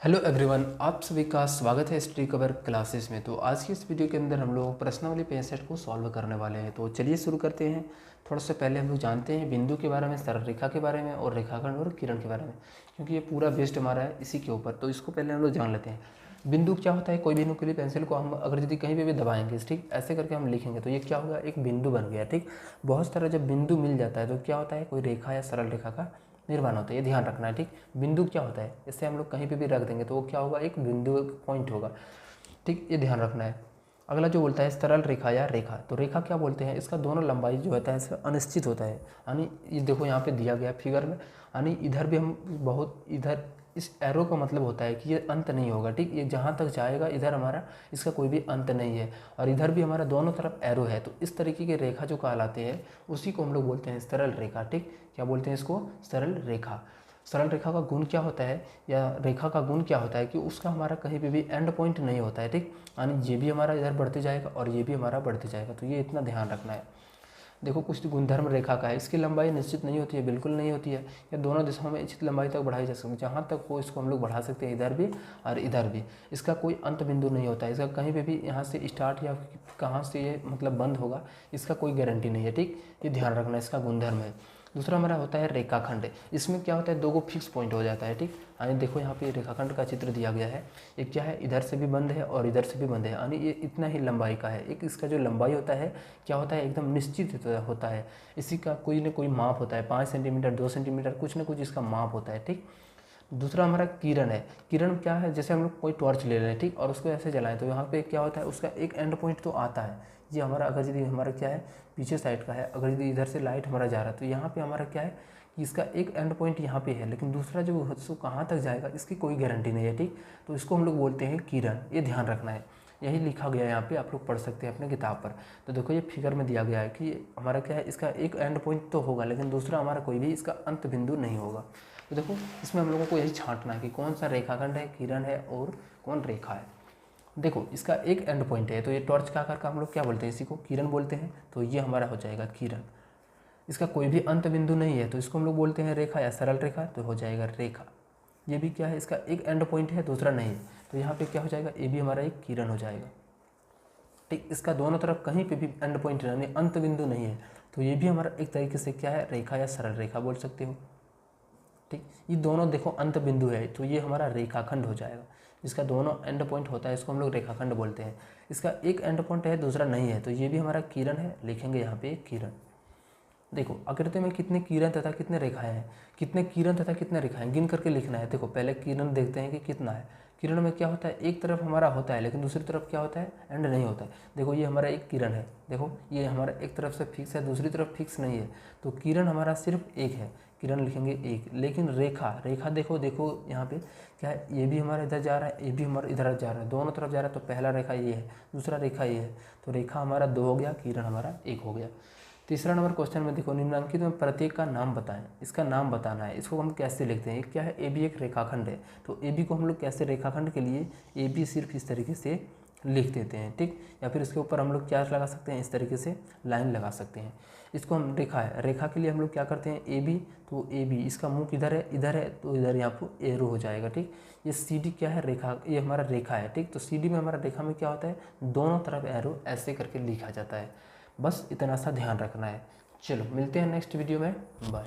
Hello everyone, आप सभी का स्वागत है स्टडी कवर क्लासेस में। तो आज की इस वीडियो के अंदर हम लोग प्रश्नावली पेन सेट को सॉल्व करने वाले हैं। तो चलिए शुरू करते हैं। थोड़ा सा पहले हम लोग जानते हैं बिंदु के बारे में, सरल रेखा के बारे में और रेखाखंड और किरण के बारे में, क्योंकि ये पूरा बेस्ड हमारा है इसी के ऊपर। तो इसको पहले हम लोग जान लेते हैं। बिंदु क्या होता है? कोई भी नुकीली पेंसिल को हम अगर यदि कहीं पे भी दबाएंगे, ठीक ऐसे करके हम लिखेंगे तो ये क्या होगा? एक बिंदु बन गया। ठीक, बहुत सारा जब बिंदु मिल जाता है तो क्या होता है? कोई रेखा या सरल रेखा का निर्माण होता है। ये ध्यान रखना है। ठीक, बिंदु क्या होता है? इससे हम लोग कहीं पे भी रख देंगे तो वो क्या होगा? एक बिंदु, एक पॉइंट होगा। ठीक, ये ध्यान रखना है। अगला जो बोलता है सरल रेखा या रेखा, तो रेखा क्या बोलते हैं? इसका दोनों लंबाई जो होता है इसका अनिश्चित होता है। यानी ये देखो यहाँ पे दिया गया फिगर में, यानी इधर भी हम बहुत इधर इस एरो का मतलब होता है कि ये अंत नहीं होगा। ठीक, ये जहाँ तक जाएगा इधर हमारा इसका कोई भी अंत नहीं है, और इधर भी हमारा दोनों तरफ एरो है। तो इस तरीके की रेखा जो कहलाते हैं उसी को हम लोग बोलते हैं सरल रेखा। ठीक, क्या बोलते हैं इसको? सरल रेखा। सरल रेखा का गुण क्या होता है, या रेखा का गुण क्या होता है कि उसका हमारा कहीं पे भी एंड पॉइंट नहीं होता है। ठीक, यानी ये भी हमारा इधर बढ़ते जाएगा और ये भी हमारा बढ़ते जाएगा। तो ये इतना ध्यान रखना है। देखो कुछ गुणधर्म रेखा का है, इसकी लंबाई निश्चित नहीं होती है, बिल्कुल नहीं होती है। या दोनों दिशाओं में इच्छित लंबाई तक बढ़ाई जा सकती है। जहाँ तक हो इसको हम लोग बढ़ा सकते हैं, इधर भी और इधर भी। इसका कोई अंत बिंदु नहीं होता है। इसका कहीं पे भी यहाँ से स्टार्ट या कहाँ से ये मतलब बंद होगा, इसका कोई गारंटी नहीं है। ठीक, ये ध्यान रखना, इसका गुणधर्म है। दूसरा हमारा होता है रेखाखंड। इसमें क्या होता है? दो को फिक्स पॉइंट हो जाता है। ठीक, यानी देखो यहाँ पे रेखाखंड का चित्र दिया गया है। एक क्या है? इधर से भी बंद है और इधर से भी बंद है, यानी ये इतना ही लंबाई का है। एक इसका जो लंबाई होता है क्या होता है? एकदम निश्चित होता है। इसी का कोई ना कोई माप होता है, 5 सेंटीमीटर, 2 सेंटीमीटर, कुछ ना कुछ इसका माप होता है। ठीक, दूसरा हमारा किरण है। किरण क्या है? जैसे हम लोग कोई टॉर्च ले लें, ठीक, और उसको ऐसे जलाएं तो यहाँ पे क्या होता है? उसका एक एंड पॉइंट तो आता है। ये हमारा अगर यदि हमारा क्या है? पीछे साइड का है, अगर यदि इधर से लाइट हमारा जा रहा है तो यहाँ पे हमारा क्या है कि इसका एक एंड पॉइंट यहाँ पे है, लेकिन दूसरा जो उसको कहाँ तक जाएगा इसकी कोई गारंटी नहीं है। ठीक, तो इसको हम लोग बोलते हैं किरण। ये ध्यान रखना है, यही लिखा गया है यहाँ पे, आप लोग पढ़ सकते हैं अपने किताब पर। तो देखो ये फिगर में दिया गया है कि हमारा क्या है? इसका एक एंड पॉइंट तो होगा, लेकिन दूसरा हमारा कोई भी इसका अंत बिंदु नहीं होगा। तो देखो इसमें हम लोगों को यही छांटना है कि कौन सा रेखाखंड है, किरण है और कौन रेखा है। देखो इसका एक एंड पॉइंट है, तो ये टॉर्च का आकार का हम लोग क्या बोलते हैं? इसी को किरण बोलते हैं। तो ये हमारा हो जाएगा किरण। इसका कोई भी अंत बिंदु नहीं है तो इसको हम लोग बोलते हैं रेखा या सरल रेखा, तो हो जाएगा रेखा। ये भी क्या है? इसका एक एंड पॉइंट है, दूसरा नहीं है, तो यहाँ पे क्या हो जाएगा? ये भी हमारा एक किरण हो जाएगा। ठीक, इसका दोनों तरफ कहीं पे भी एंड पॉइंट यानी अंत बिंदु नहीं है, तो ये भी हमारा एक तरीके से क्या है? रेखा या सरल रेखा बोल सकते हो। ठीक, ये दोनों देखो अंत बिंदु है, तो ये हमारा रेखाखंड हो जाएगा। जिसका दोनों एंड पॉइंट होता है इसको हम लोग रेखाखंड बोलते हैं। इसका एक एंड पॉइंट है, दूसरा नहीं है, तो ये भी हमारा किरण है। लिखेंगे यहाँ पे किरण। देखो आकृति में कितने किरण तथा कितने रेखाएं हैं, कितने किरण तथा कितने रेखाएं गिन करके लिखना है। देखो पहले किरण देखते हैं कि कितना है। किरण में क्या होता है? एक तरफ हमारा होता है, लेकिन दूसरी तरफ क्या होता है? एंड नहीं होता है। देखो ये हमारा एक किरण है, देखो ये हमारा एक तरफ से फिक्स है, दूसरी तरफ फिक्स नहीं है, तो किरण हमारा सिर्फ एक है, किरण लिखेंगे एक। लेकिन रेखा, रेखा देखो देखो यहाँ पे क्या है? ये भी हमारा इधर जा रहा है, ये भी हमारा इधर जा रहा है, दोनों तरफ जा रहा है। तो पहला रेखा ये है, दूसरा रेखा ये है, तो रेखा हमारा 2 हो गया, किरण हमारा 1 हो गया। तीसरा नंबर क्वेश्चन में देखो, निम्नलिखित में प्रत्येक का नाम बताएं। इसका नाम बताना है। इसको हम कैसे लिखते हैं? क्या है? ए बी एक रेखाखंड है, तो ए बी को हम लोग कैसे रेखाखंड के लिए ए बी सिर्फ इस तरीके से लिख देते हैं। ठीक, या फिर इसके ऊपर हम लोग क्या लगा सकते हैं? इस तरीके से लाइन लगा सकते हैं। इसको हम रेखा है, रेखा के लिए हम लोग क्या करते हैं? ए बी, तो ए बी इसका मुख इधर है तो इधर यहाँ पर एरो हो जाएगा। ठीक, ये सी डी क्या है? रेखा, ये हमारा रेखा है। ठीक, तो सी डी में हमारा रेखा में क्या होता है? दोनों तरफ एरो ऐसे करके लिखा जाता है। बस इतना सा ध्यान रखना है। चलो मिलते हैं नेक्स्ट वीडियो में, बाय।